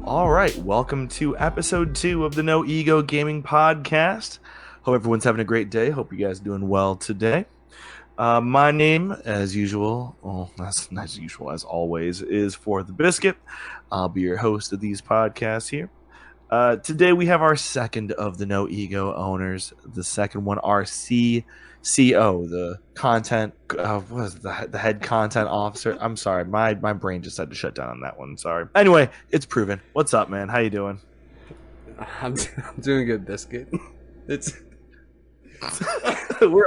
All right, welcome to episode 2 of the No Ego Gaming Podcast. Hope everyone's having a great day. Hope you guys are doing well today. My name, as usual, as usual as always, is ForTheBiscuit. I'll be your host of these podcasts here. Today we have our second of the No Ego owners. The second one, our CCO, the content, what is it, the head content officer. I'm sorry, my brain just had to shut down on that one. Sorry. Anyway, it's proven. What's up, man? How you doing? I'm doing good, Biscuit. It's We're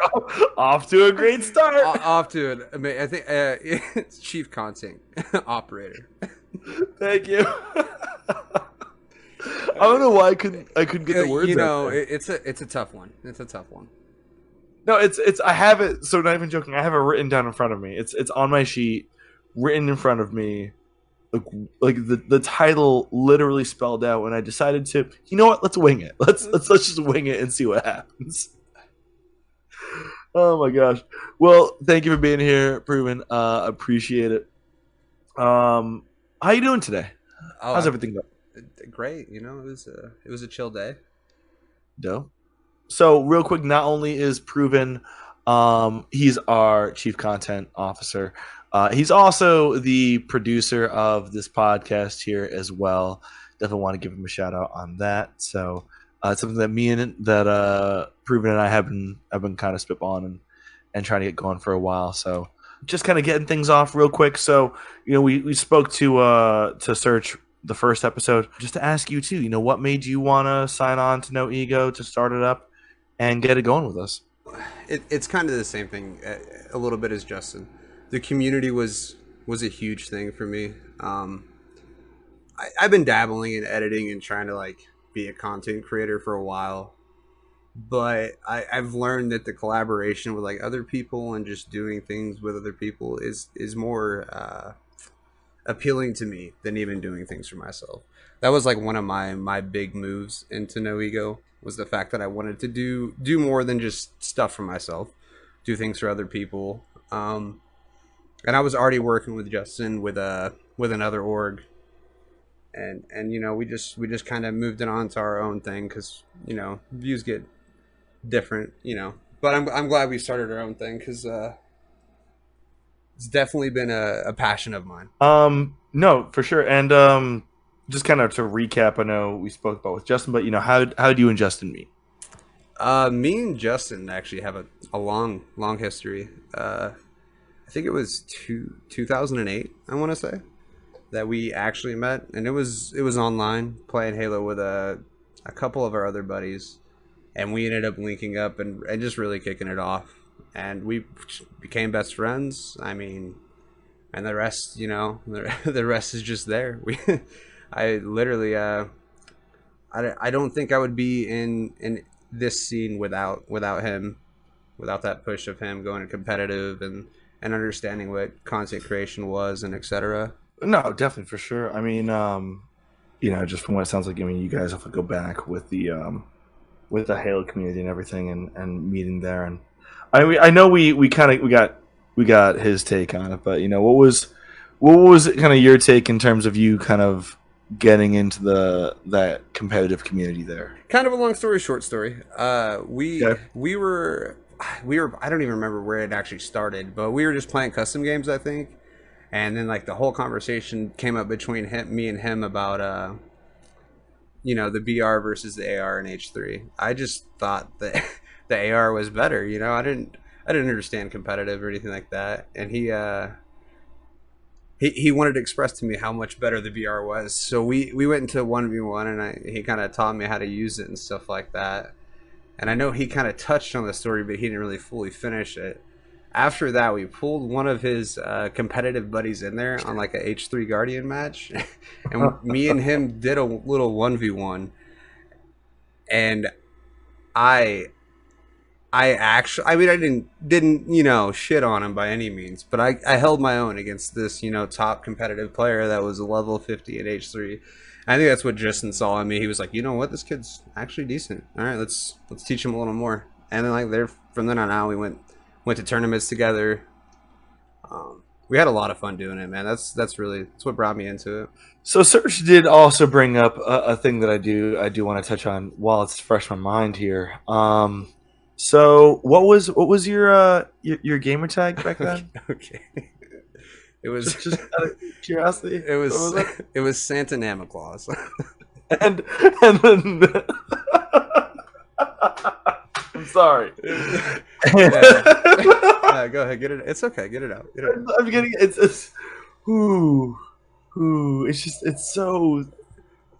off to a great start. off to it. I mean, I think it's chief content operator. Thank you. I don't know why I couldn't get the words. You know, out there. it's a tough one. It's a tough one. No, it's I have it. So not even joking. I have it written down in front of me. It's on my sheet, written in front of me, like the title literally spelled out. And I decided to, you know what? Let's wing it. Let's just wing it and see what happens. Oh my gosh. Well, thank you for being here, Proven. Appreciate it. How you doing today? How's everything going? Great. You know, it was a chill day. Dope. So real quick, not only is Proven, he's our chief content officer. He's also the producer of this podcast here as well. Definitely want to give him a shout out on that. So it's something that Proven and I have been kind of spitballing and trying to get going for a while. So just kind of getting things off real quick. So we spoke to Search the first episode, just to ask you too. What made you want to sign on to No Ego to start it up and get it going with us? It's kind of the same thing a little bit as Justin. The community was a huge thing for me. I've been dabbling in editing and trying to be a content creator for a while, but I've learned that the collaboration with other people and just doing things with other people is more appealing to me than even doing things for myself. That was one of my big moves into No Ego, was the fact that I wanted to do more than just stuff for myself, do things for other people. And I was already working with Justin with another org, and we just kind of moved it on to our own thing, because views get different, but I'm glad we started our own thing, because it's definitely been a passion of mine. No, for sure. And just kind of to recap, I know we spoke about with Justin, but how do you and Justin meet? Me and Justin actually have a long history. I think it was 2008, I want to say, that we actually met, and it was online playing Halo with a couple of our other buddies, and we ended up linking up and just really kicking it off, and we became best friends. I mean, and the rest, the rest is just there. I literally, I don't think I would be in this scene without him, without that push of him going competitive and understanding what content creation was, and etc. No, definitely, for sure. I mean, just from what it sounds like, you guys have to go back with the Halo community and everything, and meeting there. And I know we got his take on it, but what was kind of your take in terms of you kind of getting into that competitive community there? Kind of a long story, short story. We were I don't even remember where it actually started, but we were just playing custom games, I think. And then the whole conversation came up between me and him about the BR versus the AR and H3. I just thought that the AR was better. I didn't understand competitive or anything like that. And he wanted to express to me how much better the VR was. So we went into 1v1, and he kind of taught me how to use it and stuff like that. And I know he kind of touched on the story, but he didn't really fully finish it. After that, we pulled one of his competitive buddies in there on a H3 Guardian match. And me and him did a little 1v1. And I didn't shit on him by any means, but I held my own against this top competitive player that was a level 50 at H3. I think that's what Justin saw in me. He was like, you know what, this kid's actually decent. All right, let's teach him a little more. And then from then on out, we went to tournaments together. we had a lot of fun doing it, man. That's what brought me into it. So Serge did also bring up a thing that I do want to touch on while it's fresh in my mind here. So what was your gamer tag back then? Okay. It was Just out of curiosity. it What was was it? it was Santa Claus. And then I'm sorry. Yeah. Yeah, go ahead, get it. It's okay, get it out. Get it out. I'm getting it's ooh, it's so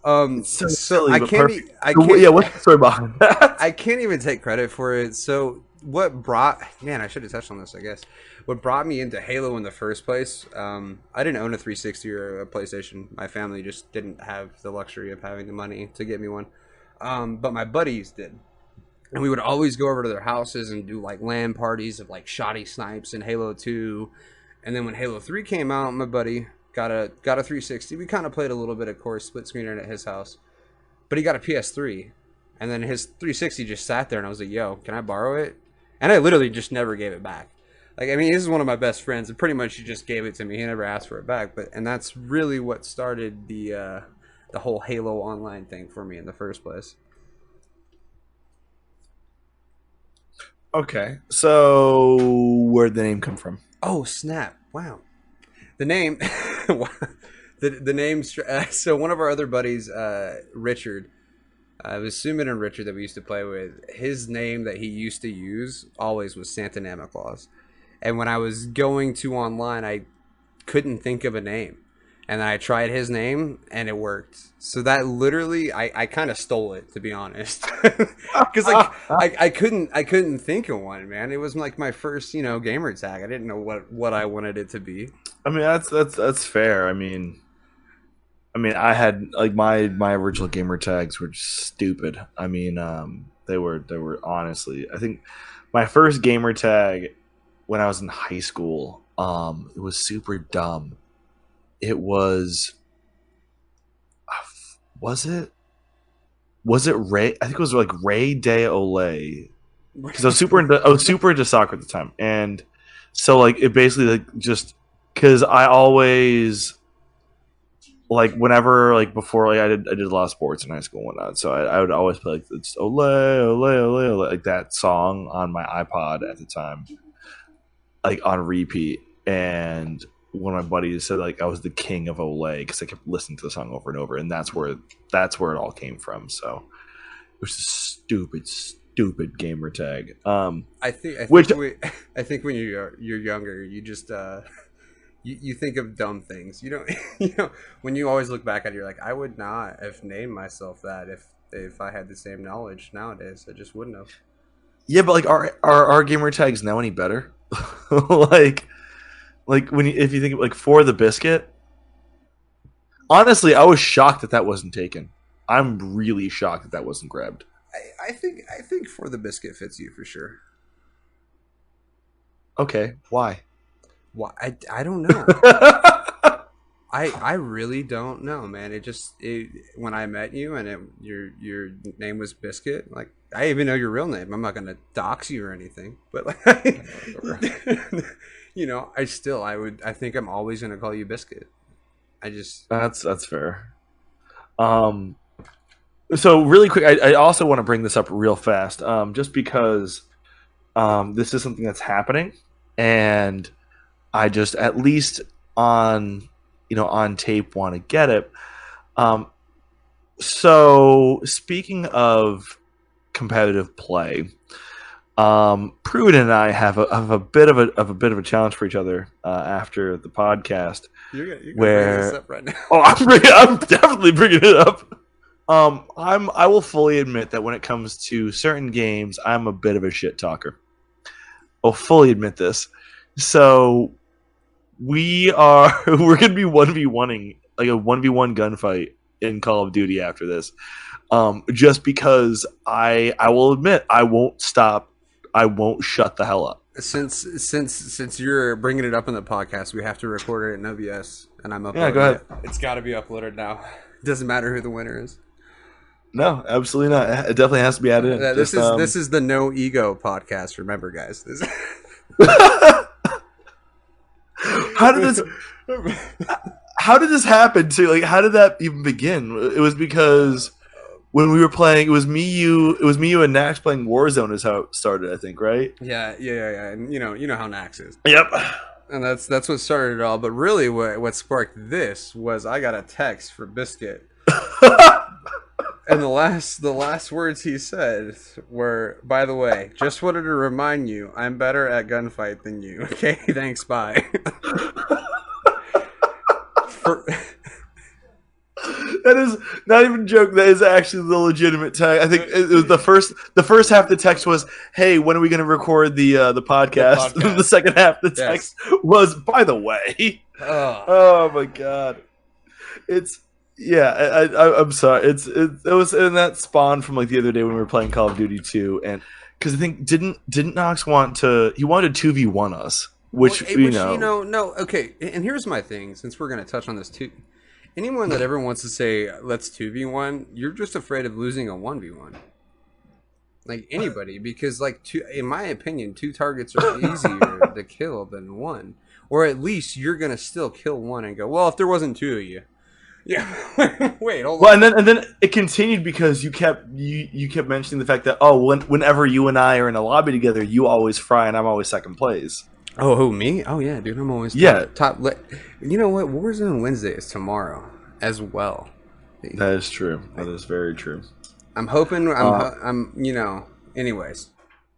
So silly I but can't perfect. I So, can't yeah, what's the story behind that? I can't even take credit for it. So what brought man, I should have touched on this, I guess. What brought me into Halo in the first place? I didn't own a 360 or a PlayStation. My family just didn't have the luxury of having the money to get me one. But my buddies did, and we would always go over to their houses and do like LAN parties of like shoddy snipes in Halo 2. And then when Halo 3 came out, my buddy got a 360. We kind of played a little bit of course split screener at his house, but he got a PS3, and then his 360 just sat there, and I was like, "Yo, can I borrow it?" And I literally just never gave it back. Like, I mean, this is one of my best friends, and pretty much he just gave it to me. He never asked for it back, and that's really what started the whole Halo Online thing for me in the first place. Okay, so where'd the name come from? Oh snap! Wow, the name, the name. So one of our other buddies, Richard. It was Suman and Richard that we used to play with. His name that he used to use always was Santa Claus. And when I was going to online, I couldn't think of a name. And then I tried his name, and it worked. So that literally, I kind of stole it, to be honest. Because like I couldn't think of one, man. It was like my first, gamer tag. I didn't know what I wanted it to be. I mean, that's fair. I had like my original gamer tags were just stupid. They were honestly. I think my first gamer tag when I was in high school, it was super dumb. It was was it Ray? I think it was like Ray De Olay because I was super into soccer at the time, and so like it basically like just because I always like whenever like before like I did a lot of sports in high school and whatnot, so I would always play like it's Olay Olay Olay Olay like that song on my iPod at the time, like on repeat. And one of my buddies said like I was the king of Olay because I kept listening to the song over and over, and that's where it all came from. So it was a stupid gamer tag. I think when you're younger, you just you think of dumb things. You don't when you always look back at it, you're like, I would not have named myself that if I had the same knowledge nowadays. I just wouldn't have. Yeah, but like our gamer tags now any better? like if you think of like For the Biscuit, honestly, I was shocked that wasn't taken. I'm really shocked that wasn't grabbed. I think For the Biscuit fits you for sure. Okay, why? Why I don't know. I really don't know, man. When I met you and your name was Biscuit, like I even know your real name. I'm not gonna dox you or anything, but like, I think I'm always gonna call you Biscuit. That's fair. So really quick, I also want to bring this up real fast, just because this is something that's happening, and I just at least on tape want to get it. So speaking of competitive play, Pruitt and I have a bit of a challenge for each other after the podcast. You're gonna bring this up right now. Oh, I'm definitely bringing it up. I will fully admit that when it comes to certain games, I'm a bit of a shit talker. I'll fully admit this. So we're gonna be 1v1ing like a 1v1 gunfight in Call of Duty after this. Just because I will admit I won't stop. I won't shut the hell up. Since you're bringing it up in the podcast, we have to record it in OBS, and I'm uploading. Yeah, go ahead. It's got to be uploaded now. It doesn't matter who the winner is. No, absolutely not. It definitely has to be added in. This is the No Ego podcast. Remember, guys. how did this how did this happen? To like, how did that even begin? It was because when we were playing, it was me, you, and Nax playing Warzone is how it started. I think, right? Yeah. And you know how Nax is. Yep. And that's what started it all. But really, what sparked this was I got a text for Biscuit, and the last words he said were, "By the way, just wanted to remind you, I'm better at gunfight than you. Okay, thanks, bye." For, that is not even a joke. That is actually the legitimate tag. I think it was the first half of the text was, "Hey, when are we going to record the podcast?" The second half of the text was, "By the way." Oh my god. It's I'm sorry. It was, and that spawned from like the other day when we were playing Call of Duty 2, and because I think didn't Knox he wanted to 2v1 us, which no, okay. And here's my thing, since we're going to touch on this too. Anyone that ever wants to say let's 2v1, you're just afraid of losing a 1v1. Like anybody, because like in my opinion, 2 targets are easier to kill than 1, or at least you're gonna still kill 1 and go, well, if there wasn't 2 of you. Yeah. Wait, hold on. Well, and then it continued because you kept mentioning the fact that whenever you and I are in a lobby together, you always fry and I'm always second place. Oh, who, me? Oh yeah, dude, I'm always top. You know what? Warzone Wednesday is tomorrow as well. That is true. That is very true. I'm hoping. I'm. Anyways.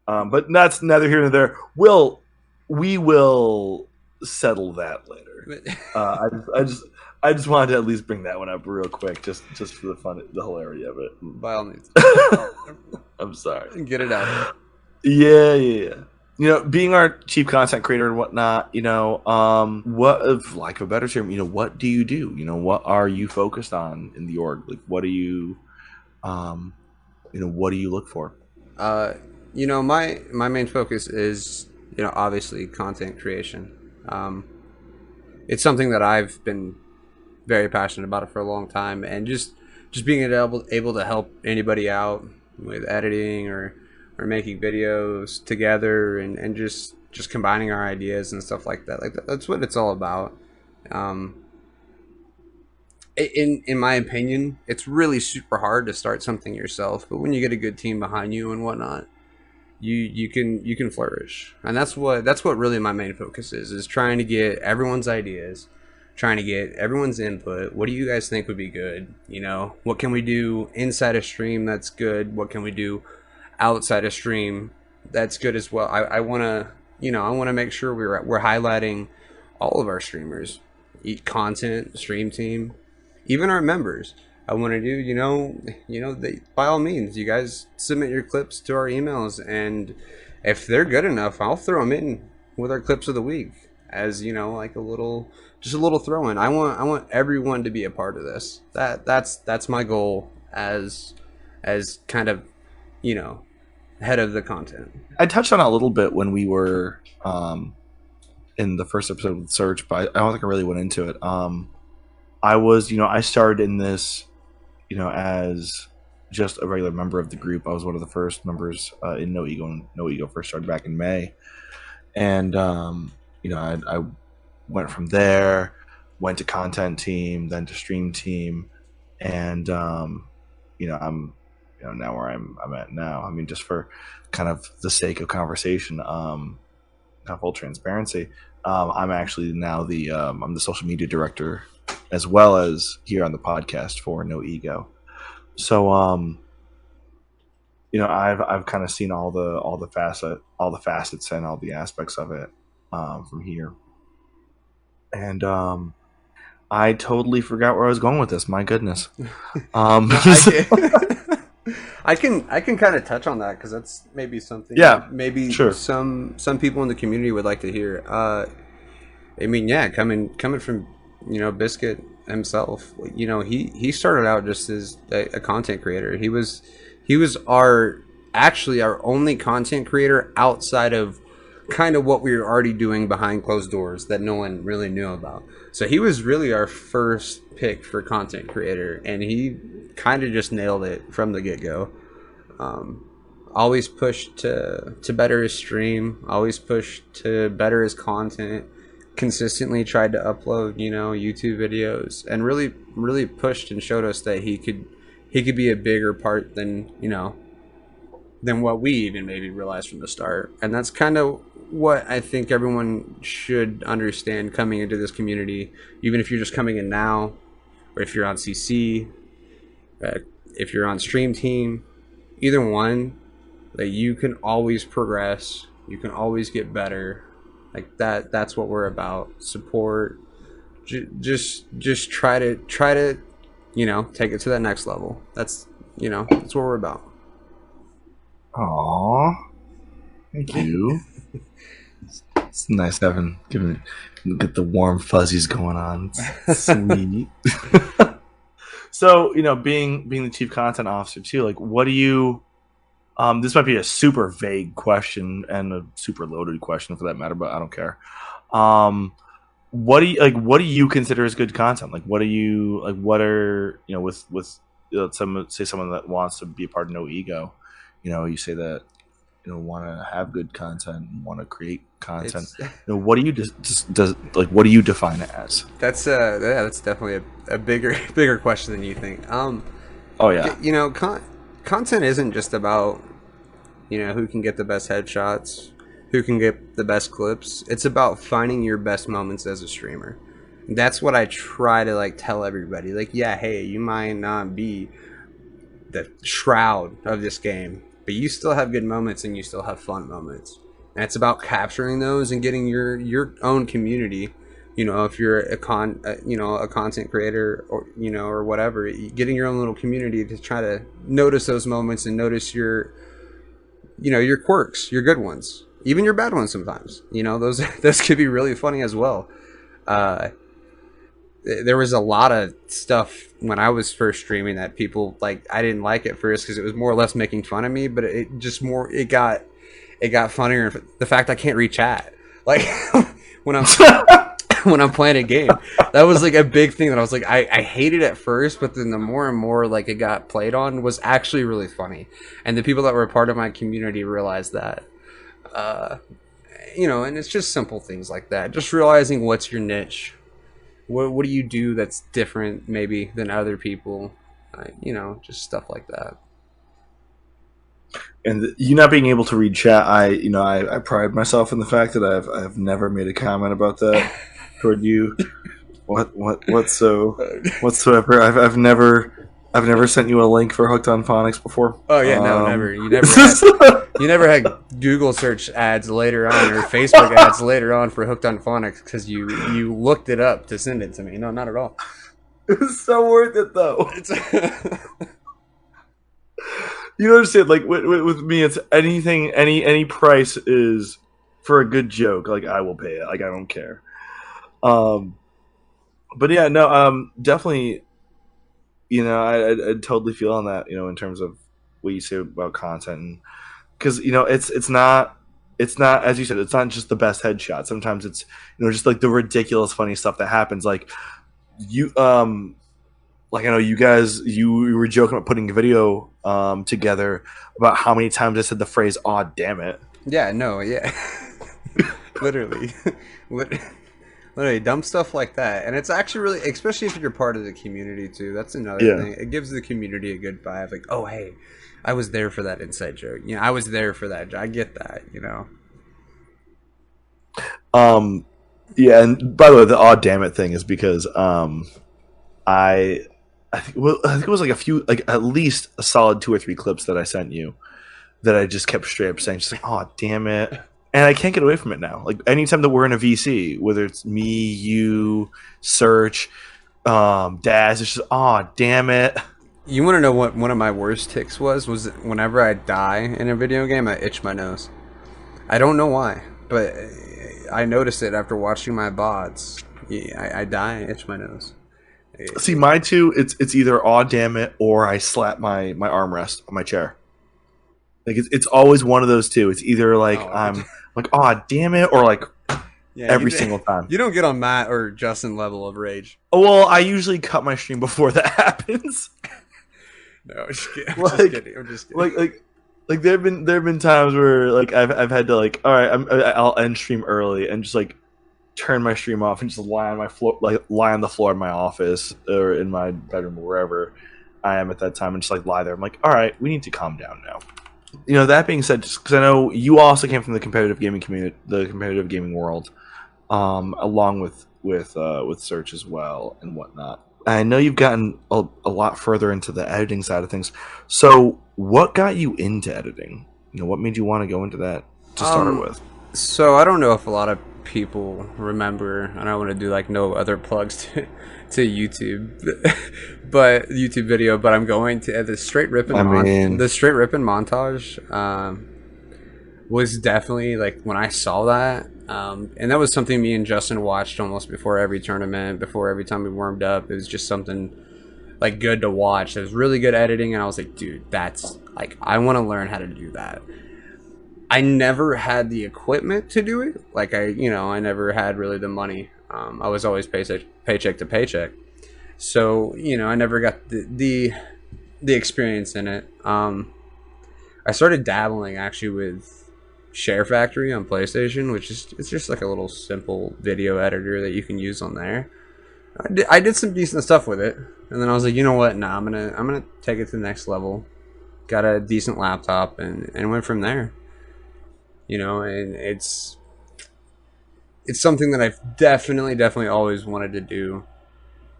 But that's neither here nor there. We will settle that later. I just wanted to at least bring that one up real quick, just for the fun, the hilarity of it. By all means. I'm sorry. Get it out. Yeah. Being our chief content creator and whatnot, what, if lack of a better term, what do you do? What are you focused on in the org? Like, what do you, what do you look for? My main focus is, obviously content creation. It's something that I've been very passionate about it for a long time, and just being able to help anybody out with editing or making videos together and just combining our ideas and stuff like that. Like that's what it's all about. In my opinion, it's really super hard to start something yourself, but when you get a good team behind you and whatnot, you can flourish. And that's what really my main focus is trying to get everyone's ideas, trying to get everyone's input. What do you guys think would be good? What can we do inside a stream that's good? What can we do outside a stream that's good as well? I want to make sure we're highlighting all of our streamers, content, stream team, even our members. I want to do by all means, you guys submit your clips to our emails, and if they're good enough, I'll throw them in with our clips of the week as like a little throw in. I want everyone to be a part of this. That's my goal as kind of head of the content. I touched on it a little bit when we were in the first episode with Search, but I don't think I really went into it. I started in this, as just a regular member of the group. I was one of the first members in No Ego, and No Ego first started back in May. And, I went from there, went to content team, then to stream team. And, I'm now where I'm at now. I mean, just for kind of the sake of conversation, full transparency, I'm actually now I'm the social media director as well as here on the podcast for No Ego. So, I've kind of seen all the facets and all the aspects of it from here, and I totally forgot where I was going with this. My goodness. I can kind of touch on that because that's maybe something. Yeah, maybe sure. Some people in the community would like to hear. Coming from Biscuit himself, he started out just as a content creator. He was our only content creator outside of kind of what we were already doing behind closed doors that no one really knew about. So he was really our first pick for content creator, and he kind of just nailed it from the get-go. Always pushed to better his stream, always pushed to better his content, consistently tried to upload, YouTube videos, and really pushed and showed us that he could be a bigger part than what we even maybe realized from the start. And that's kind of what I think everyone should understand coming into this community, even if you're just coming in now, or if you're on CC, if you're on Stream Team, either one, that you can always progress, you can always get better. Like that's what we're about. Support. Just try to take it to that next level. That's what we're about. Aww, thank you. It's nice get the warm fuzzies going on. It's sweet. So, being the chief content officer too, like, what do you? This might be a super vague question and a super loaded question for that matter, but I don't care. What do you like? What do you consider as good content? Like, what do you like? What are with someone that wants to be a part of No Ego? You say that want to have good content, want to create content. What do you what do you define it as? That's definitely a bigger question than you think. Oh yeah. Content isn't just about who can get the best headshots, who can get the best clips. It's about finding your best moments as a streamer. That's what I try to tell everybody. Hey, you might not be the shroud of this game, but you still have good moments and you still have fun moments. And it's about capturing those and getting your own community. If you're a content creator or whatever, getting your own little community to try to notice those moments and notice your quirks, your good ones, even your bad ones sometimes. Those could be really funny as well. There was a lot of stuff when I was first streaming that people I didn't like at first because it was more or less making fun of me, but it got funnier. The fact I can't read chat, when I'm playing a game, that was a big thing that I was I hated at first, but then the more and more it got played on was actually really funny, and the people that were a part of my community realized that. And it's just simple things like that. Just realizing what's your niche. What do you do that's different maybe than other people? Just stuff like that. And you not being able to read chat, I pride myself in the fact that I've never made a comment about that toward you. Whatsoever. I've never sent you a link for Hooked on Phonics before. Oh yeah, no, never. You never had Google search ads later on or Facebook ads later on for Hooked on Phonics because you looked it up to send it to me. No, not at all. It was so worth it though. You understand? With me, it's anything, any price is for a good joke. I will pay it. I don't care. But yeah, no, definitely. I totally feel on that. In terms of what you say about content, because it's not as you said. It's not just the best headshot. Sometimes it's just the ridiculous funny stuff that happens. You I know you guys you were joking about putting a video together about how many times I said the phrase "aw, damn it." Yeah, no, yeah. Literally dumb stuff like that. And it's actually really, especially if you're part of the community too, that's another thing. It gives the community a good vibe. Oh hey, I was there for that inside joke. I was there for that. I get that. Yeah, and by the way, the "aw, damn it" thing is because I think it was at least a solid 2 or 3 clips that I sent you that I just kept straight up saying just "oh damn it," and I can't get away from it now. Anytime that we're in a VC, whether it's me, you, Search, Daz, it's just "oh damn it." You want to know what one of my worst tics was whenever I die in a video game, I itch my nose. I don't know why, but I noticed it after watching my VODs. I die, I itch my nose. See, mine too. It's either "aw damn it" or I slap my armrest on my chair. It's always one of those two. It's either I'm "aw damn it" or every single time. You don't get on Matt or Justin level of rage. Oh, well, I usually cut my stream before that happens. No, I'm just kidding. I'm just kidding. There have been times where I've had to all right, I'll end stream early and just turn my stream off and just lie on my floor, like lie on the floor in my office or in my bedroom or wherever I am at that time, and just like lie there. I'm like, all right, we need to calm down now. That being said, just because I know you also came from the competitive gaming community, the competitive gaming world, along with search as well and whatnot. I know you've gotten a lot further into the editing side of things. So, what got you into editing? What made you want to go into that to start with? So I don't know if a lot of people remember, and I want to do like no other plugs to YouTube, but YouTube video. But I'm going to the straight ripping I mean, the straight ripping montage. Was definitely like when I saw that, and that was something me and Justin watched almost before every tournament, before every time we warmed up. It was just something like good to watch. It was really good editing, and I was like, dude, that's like I want to learn how to do that. I never had the equipment to do it. Like I never had really the money. I was always paycheck to paycheck. So I never got the experience in it. I started dabbling actually with Share Factory on PlayStation, which is it's just like a little simple video editor that you can use on there. I did some decent stuff with it, and then I was like, you know what? Nah, I'm gonna take it to the next level. Got a decent laptop and went from there. And it's something that I've definitely always wanted to do.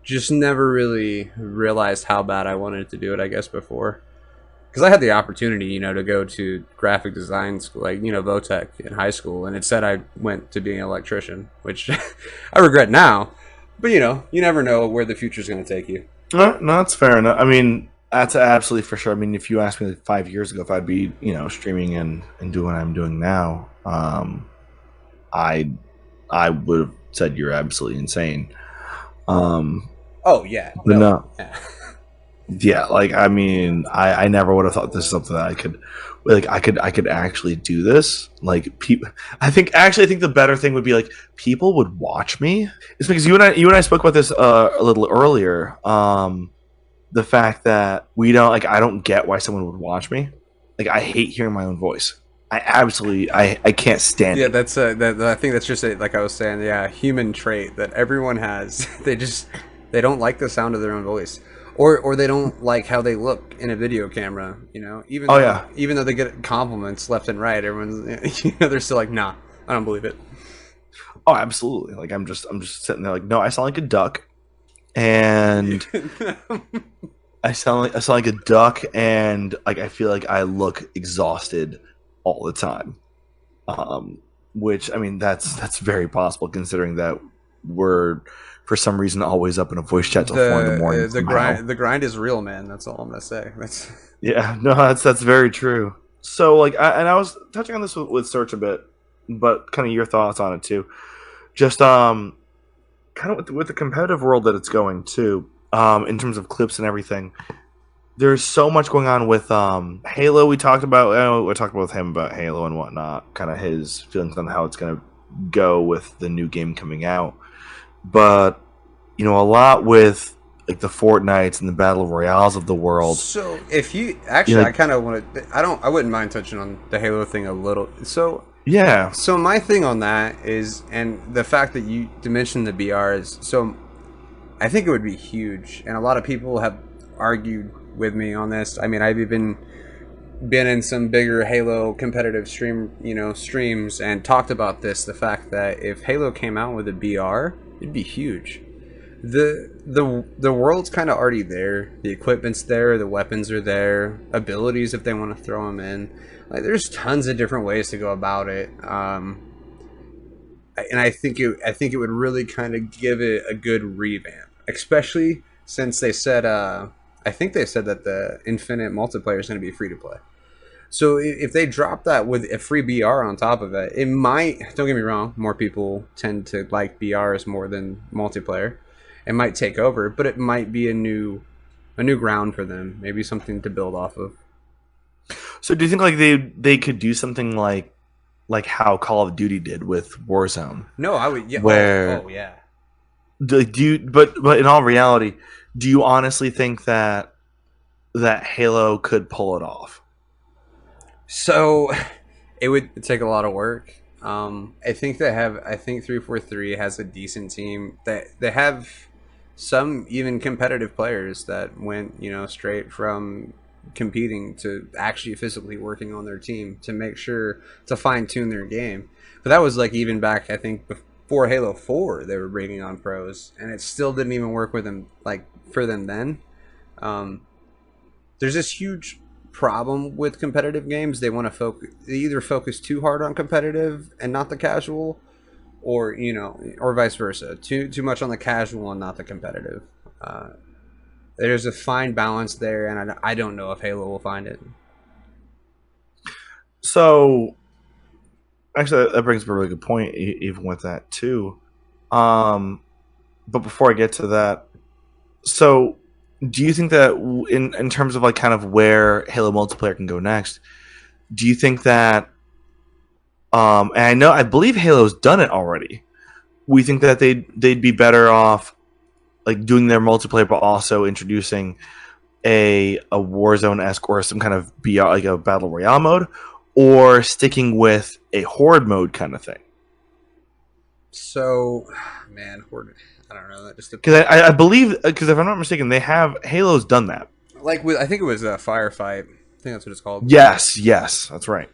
Just never really realized how bad I wanted to do it, I guess, before. Because I had the opportunity, to go to graphic design school, like, Votech in high school, and it said I went to being an electrician, which I regret now. But, you never know where the future's going to take you. No, that's fair enough. I mean, that's absolutely for sure. I mean, if you asked me like 5 years ago if I'd be, streaming and doing what I'm doing now, I would have said you're absolutely insane. Oh yeah, but no, yeah. yeah, like I mean, I never would have thought this is something that I could, like, I could actually do this. Like, people, I think the better thing would be like people would watch me. It's because you and I spoke about this a little earlier. The fact that we don't like, I don't get why someone would watch me. Like, I hate hearing my own voice. I can't stand Yeah, it. that's I think that's just like I was saying, yeah, human trait that everyone has. They don't like the sound of their own voice, or they don't like how they look in a video camera. Even though they get compliments left and right, everyone's they're still like, nah, I don't believe it. Oh, absolutely. Like, I'm just sitting there like, no, I sound like a duck, and I sound like a duck, and like I feel like I look exhausted all the time. Which, I mean, that's very possible considering that we're for some reason always up in a voice chat till 4 in the morning. The grind is real, man. That's all I'm gonna say. Yeah, no, that's very true. So like, I was touching on this with search a bit, but kind of your thoughts on it too. Just kind of with the competitive world that it's going to, in terms of clips and everything. There's so much going on with Halo. We talked about with him about Halo and whatnot, kind of his feelings on how it's going to go with the new game coming out. But a lot with like the Fortnites and the Battle Royales of the world. So if you actually, I kind of want to. I wouldn't mind touching on the Halo thing a little. So yeah. So my thing on that is, and the fact that you mentioned the BR is, so I think it would be huge, and a lot of people have argued with me on this. I mean, I've even been in some bigger Halo competitive streams and talked about this. The fact that if Halo came out with a BR, it'd be huge. The world's kind of already there. The equipment's there. The weapons are there. Abilities if they want to throw them in. Like, there's tons of different ways to go about it. And I think it would really kind of give it a good revamp, especially since they said I think they said that the Infinite multiplayer is going to be free to play. So if they drop that with a free BR on top of it, it might, don't get me wrong, more people tend to like BRs more than multiplayer. It might take over, but it might be a new ground for them, maybe something to build off of. So do you think like they could do something like how Call of Duty did with Warzone? No, I would. Yeah. Where, oh yeah. But in all reality, do you honestly think that Halo could pull it off? So it would take a lot of work. I think 343 has a decent team. They have some even competitive players that went, straight from competing to actually physically working on their team to make sure to fine tune their game. But that was like even back, I think, before Halo 4, they were bringing on pros, and it still didn't even work with them, like, for them then. Um, there's this huge problem with competitive games. They want to focus, they either focus too hard on competitive and not the casual, or or vice versa, too much on the casual and not the competitive. uh, there's a fine balance there, and I don't know if Halo will find it. So actually, that brings up a really good point, even with that too. Um, but before I get to that, so do you think that in terms of like kind of where Halo multiplayer can go next, do you think that and I believe Halo's done it already. We think that they'd be better off like doing their multiplayer, but also introducing a Warzone esque or some kind of like a battle royale mode, or sticking with a horde mode kind of thing. So, man, Horde, I don't know. That just Because depends. I believe, because if I'm not mistaken, they have Halo's done that. Like I think it was a firefight. I think that's what it's called. Yes, that's right.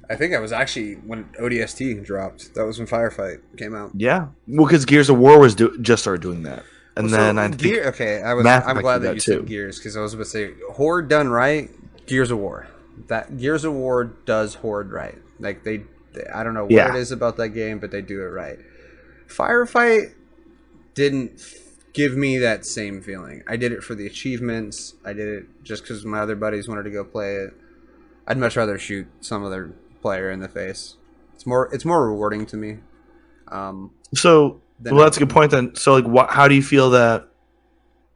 I think that was actually when ODST dropped. That was when Firefight came out. Yeah, well, because Gears of War was just started doing that, and Well, then so I think Okay, Mass I'm Effect glad did that you too. said Gears, because I was about to say Horde done right. Gears of War, that Gears of War does Horde right. Like I don't know what it Yeah, is about that game, but they do it right. Firefight didn't give me that same feeling. I did it for the achievements. I did it just because my other buddies wanted to go play it. I'd much rather shoot some other player in the face. It's more rewarding to me. so Than well, that's a good point then. So like, how do you feel that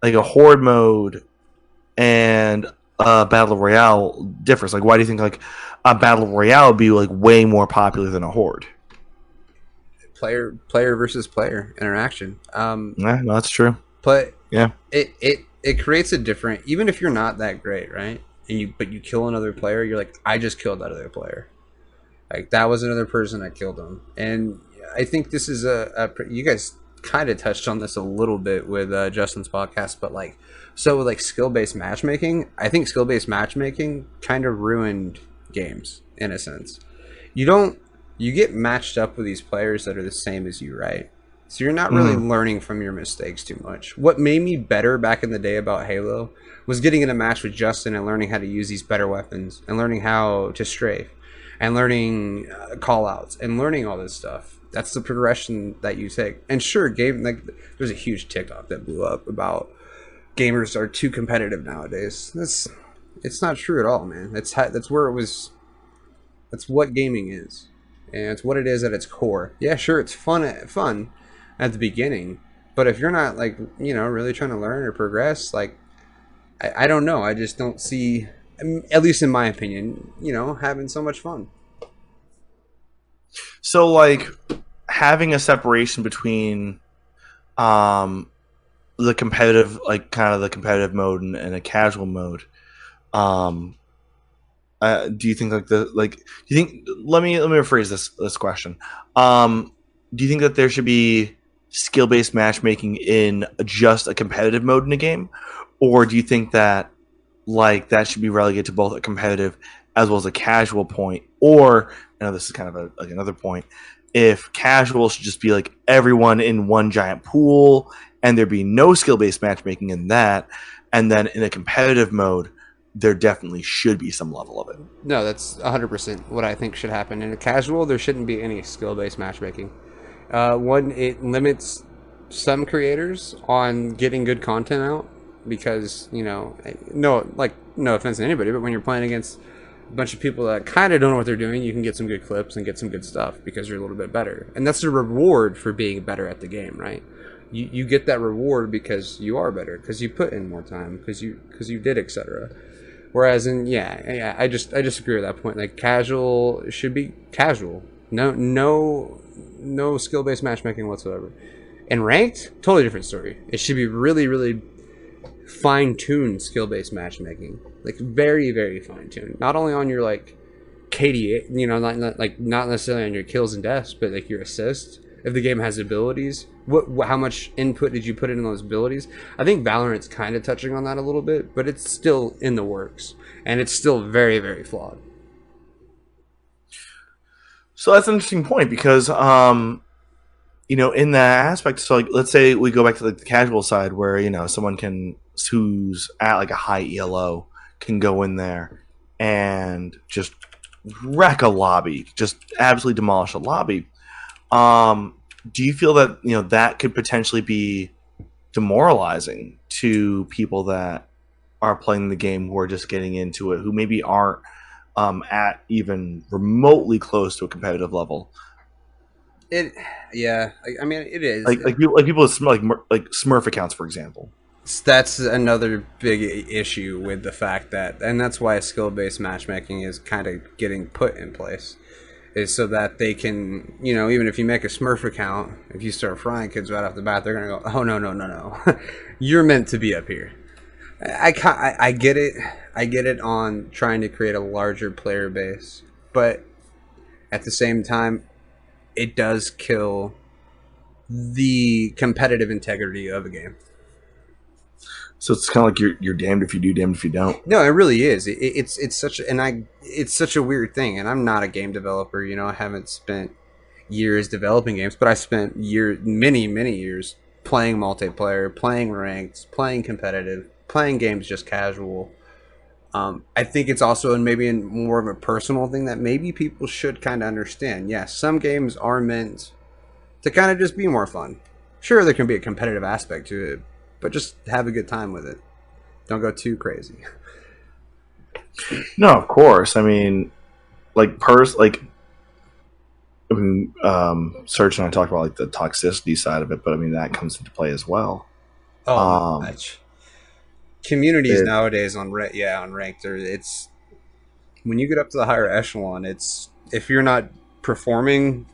like a horde mode and battle royale differs? Like, why do you think like a battle royale would be like way more popular than a horde? player versus player interaction. Yeah, no, that's true. But Yeah, it creates a different, even if you're not that great, right? And you kill another player, you're like, I just killed that other player. Like, that was another person that killed him. And I think this is you guys kind of touched on this a little bit with Justin's podcast, but like, so with like skill-based matchmaking, I think skill-based matchmaking kind of ruined games in a sense. You don't you get matched up with these players that are the same as you, right? So you're not really mm-hmm. learning from your mistakes too much. What made me better back in the day about Halo was getting in a match with Justin and learning how to use these better weapons and learning how to strafe and learning call outs and learning all this stuff. That's the progression that you take. And sure, there's a huge TikTok that blew up about gamers are too competitive nowadays. It's not true at all, man. That's where it was. That's what gaming is, and it's what it is at its core. Yeah, sure, it's fun at the beginning, but if you're not, like, really trying to learn or progress, like, I don't know. I just don't see, at least in my opinion, having so much fun. So like having a separation between um the competitive, like kind of the competitive mode and a casual mode. Um, do you think like do you think, let me rephrase this question. Do you think that there should be skill based matchmaking in just a competitive mode in a game, or do you think that like that should be relegated to both a competitive as well as a casual point? Or I know this is kind of like another point. If casual should just be like everyone in one giant pool and there be no skill based matchmaking in that, and then in a competitive mode there definitely should be some level of it. No, that's 100% what I think should happen. In a casual, there shouldn't be any skill-based matchmaking. One, it limits some creators on getting good content out because, no offense to anybody, but when you're playing against a bunch of people that kind of don't know what they're doing, you can get some good clips and get some good stuff because you're a little bit better. And that's the reward for being better at the game, right? You get that reward because you are better, because you put in more time, because you did, etc. Whereas I disagree with that point. Like, casual should be casual. No skill based matchmaking whatsoever. And ranked, totally different story. It should be really, really fine tuned skill based matchmaking. Like, very, very fine tuned. Not only on your, like, KDA, not necessarily on your kills and deaths, but like your assists. If the game has abilities, how much input did you put in those abilities? I think Valorant's kind of touching on that a little bit, but it's still in the works, and it's still very, very flawed. So that's an interesting point because in that aspect, so like let's say we go back to like the casual side where someone who's at like a high ELO can go in there and just wreck a lobby, just absolutely demolish a lobby. Do you feel that that could potentially be demoralizing to people that are playing the game who are just getting into it, who maybe aren't at even remotely close to a competitive level? Yeah, I mean, it is. People with like Smurf accounts, for example. That's another big issue with the fact that, and that's why skill-based matchmaking is kind of getting put in place, is so that they can, even if you make a Smurf account, if you start frying kids right off the bat, they're gonna go, oh no, no, no, no, you're meant to be up here. I get it. I get it on trying to create a larger player base, but at the same time, it does kill the competitive integrity of a game. So it's kind of like you're damned if you do, damned if you don't. No, it really is. It's such a weird thing. And I'm not a game developer. I haven't spent years developing games, but I spent many years playing multiplayer, playing ranked, playing competitive, playing games just casual. I think it's also maybe more of a personal thing that maybe people should kind of understand. Yes, some games are meant to kind of just be more fun. Sure, there can be a competitive aspect to it, but just have a good time with it. Don't go too crazy. No, of course. I mean, Serge and I talked about like the toxicity side of it, but I mean that comes into play as well. Oh, much. Communities nowadays on ranked, it's when you get up to the higher echelon, it's if you're not performing,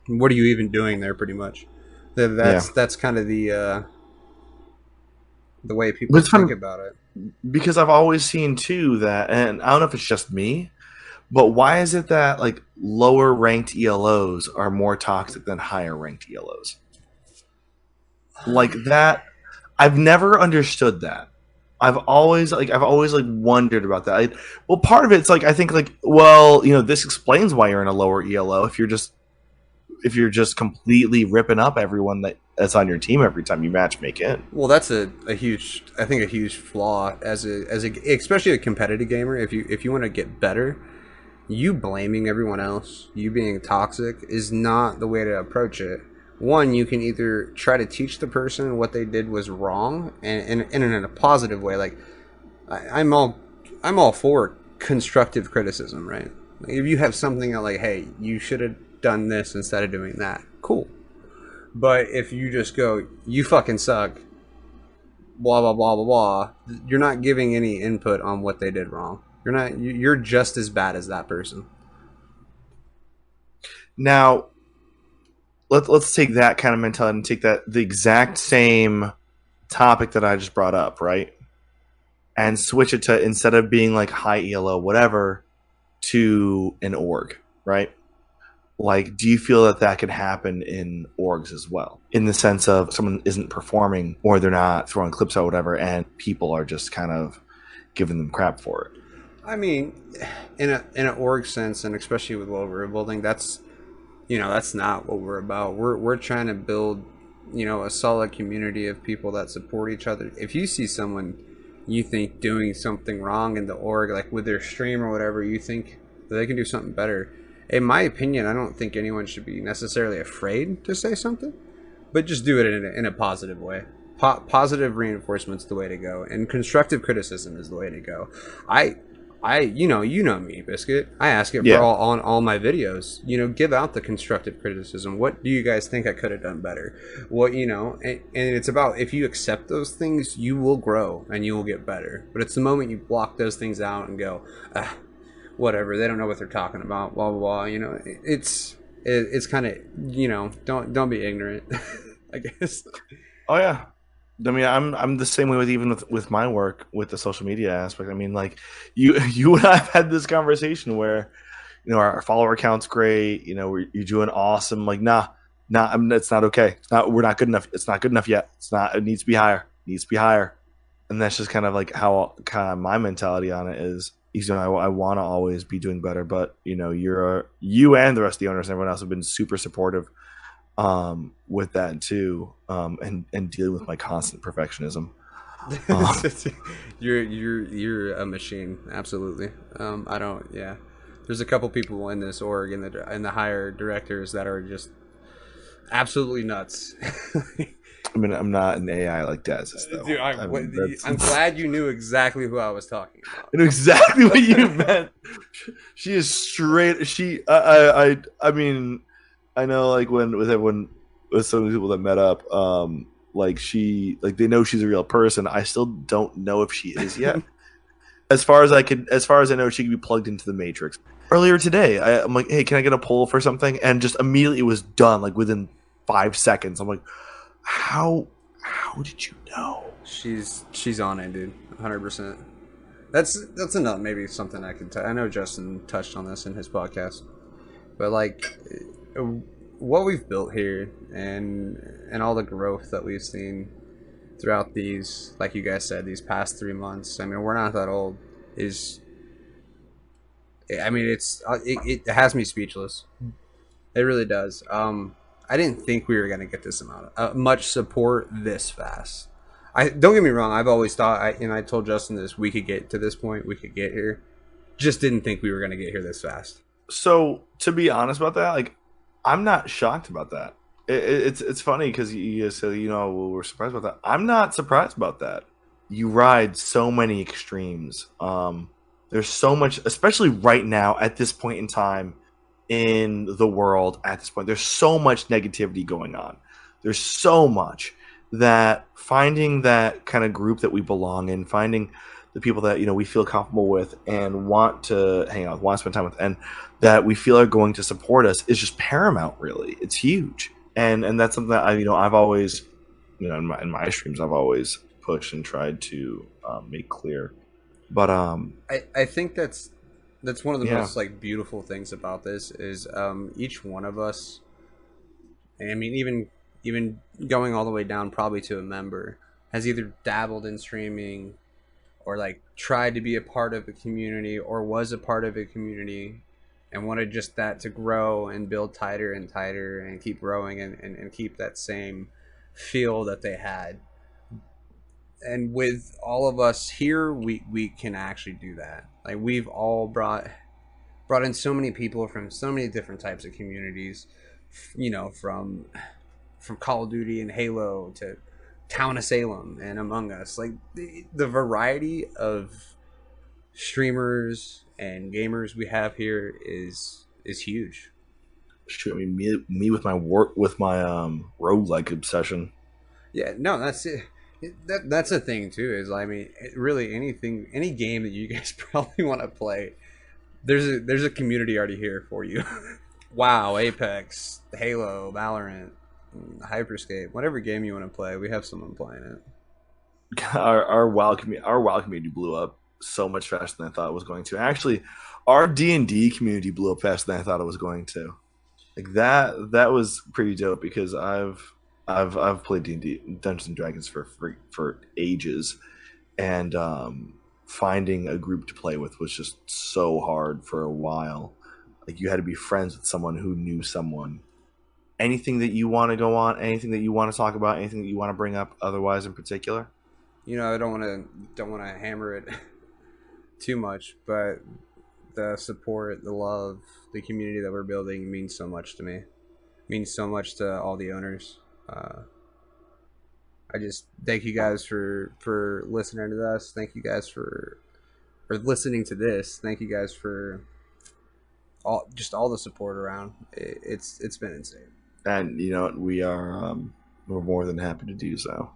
what are you even doing there? Pretty much, that's kind of the way people think about it. Because I've always seen too that, and I don't know if it's just me, but why is it that like lower ranked ELOs are more toxic than higher ranked ELOs? Like that, I've never understood that. I've always wondered about that. Well, part of it's like I think like this explains why you're in a lower ELO if you're just completely ripping up everyone that's on your team every time you match make in. Well, that's a huge flaw as a especially a competitive gamer. If you want to get better, you blaming everyone else, you being toxic is not the way to approach it. One, you can either try to teach the person what they did was wrong, and in a positive way. Like I'm all for constructive criticism, right? Like, if you have something that like, hey, you should have done this instead of doing that, cool. But if you just go, you fucking suck, blah blah blah blah blah, you're not giving any input on what they did wrong. You're just as bad as that person. Now, let's take that kind of mentality and take the exact same topic that I just brought up, right? And switch it to, instead of being like high ELO, whatever, to an org, right? Like, do you feel that could happen in orgs as well? In the sense of someone isn't performing or they're not throwing clips out, whatever, and people are just kind of giving them crap for it. I mean, in an org sense, and especially with what we're building, that's not what we're about. We're trying to build, a solid community of people that support each other. If you see someone you think doing something wrong in the org, like with their stream or whatever, you think that they can do something better. In my opinion, I don't think anyone should be necessarily afraid to say something, but just do it in a positive way. Positive reinforcement's the way to go, and constructive criticism is the way to go. You know me, Biscuit. I ask it for all my videos. Give out the constructive criticism. What do you guys think I could have done better? And it's about, if you accept those things, you will grow and you will get better. But it's the moment you block those things out and go, whatever, they don't know what they're talking about, blah blah blah. It's kind of, don't be ignorant. I guess. Oh yeah. I mean, I'm the same way with even with my work with the social media aspect. I mean, like you and I've had this conversation where our follower count's great. You're doing awesome. Like, nah, it's not okay. We're not good enough. It's not good enough yet. It's not. It needs to be higher. It needs to be higher. And that's just kind of like how kind of my mentality on it is. I want to always be doing better, but you and the rest of the owners and everyone else have been super supportive with that too, and dealing with my constant perfectionism. Um, You're a machine, absolutely. I don't. Yeah, there's a couple people in this org in the higher directors that are just absolutely nuts. I mean, I'm not an AI like Daz is though. Dude, I mean, that's I'm glad you knew exactly who I was talking about. I know exactly what you meant. She is straight. I mean, I know like when with everyone with some of the people that met up, like they know she's a real person. I still don't know if she is yet. As far as I know, she could be plugged into the Matrix. Earlier today, I'm like, hey, can I get a poll for something? And just immediately it was done, like within 5 seconds. I'm like, how did you know? She's on it, dude. 100%. That's enough. Maybe something I could. I know Justin touched on this in his podcast, but like what we've built here and all the growth that we've seen throughout these, like you guys said, these past 3 months. I mean, we're not that old. Is I mean, it has me speechless. It really does. I didn't think we were gonna get this amount of much support this fast. I don't get me wrong. I've always thought, I told Justin this. We could get to this point. We could get here. Just didn't think we were gonna get here this fast. So to be honest about that, like I'm not shocked about that. It's funny because you said we're surprised about that. I'm not surprised about that. You ride so many extremes. There's so much, especially right now at this point in time in the world. At this point, there's so much negativity going on. There's so much that finding that kind of group that we belong in, finding the people that we feel comfortable with and want to hang out with, want to spend time with, and that we feel are going to support us is just paramount. Really, it's huge, and that's something that I've always in my streams I've always pushed and tried to make clear. But I think that's one of the yeah, most like beautiful things about this is each one of us. I mean, even going all the way down probably to a member has either dabbled in streaming or like tried to be a part of a community or was a part of a community and wanted just that to grow and build tighter and tighter and keep growing and keep that same feel that they had. And with all of us here, we can actually do that. Like we've all brought in so many people from so many different types of communities, from Call of Duty and Halo to Town of Salem and Among Us. Like the variety of streamers and gamers we have here is huge. shoot, I mean me with my work with my roguelike obsession. Yeah, no, that's it. That's the thing too. Is I mean, really any game that you guys probably want to play, there's a community already here for you. WoW, Apex, Halo, Valorant, Hyperscape, whatever game you want to play, we have someone playing it. Our WoW community blew up so much faster than I thought it was going to. Actually, our D&D community blew up faster than I thought it was going to. Like that was pretty dope because I've played D&D Dungeons and Dragons for ages, and finding a group to play with was just so hard for a while. Like you had to be friends with someone who knew someone. Anything that you want to go on, anything that you want to talk about, anything that you want to bring up otherwise in particular? I don't want to hammer it too much, but the support, the love, the community that we're building means so much to me. Means so much to all the owners. Uh, I just thank you guys for listening to us. Thank you guys for listening to this. Thank you guys for all the support around. It's been insane. And we're more than happy to do so.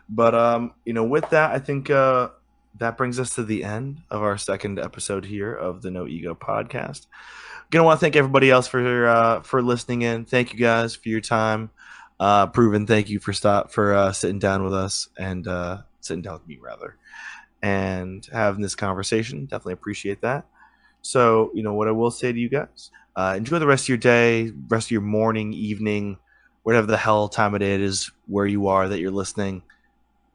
But with that, I think that brings us to the end of our second episode here of the No Ego podcast. Gonna want to thank everybody else for listening in. Thank you guys for your time. Proven, thank you for sitting down with us and sitting down with me rather, and having this conversation. Definitely appreciate that. So, what I will say to you guys, enjoy the rest of your day, rest of your morning, evening, whatever the hell time of day it is where you are that you're listening.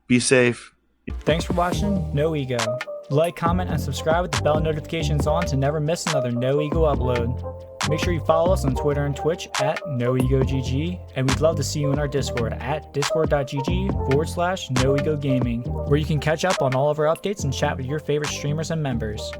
Be safe. Thanks for watching No Ego. Like, comment, and subscribe with the bell notifications on to never miss another No Ego upload. Make sure you follow us on Twitter and Twitch at NoEgoGG, and we'd love to see you in our Discord at discord.gg/NoEgoGaming, where you can catch up on all of our updates and chat with your favorite streamers and members.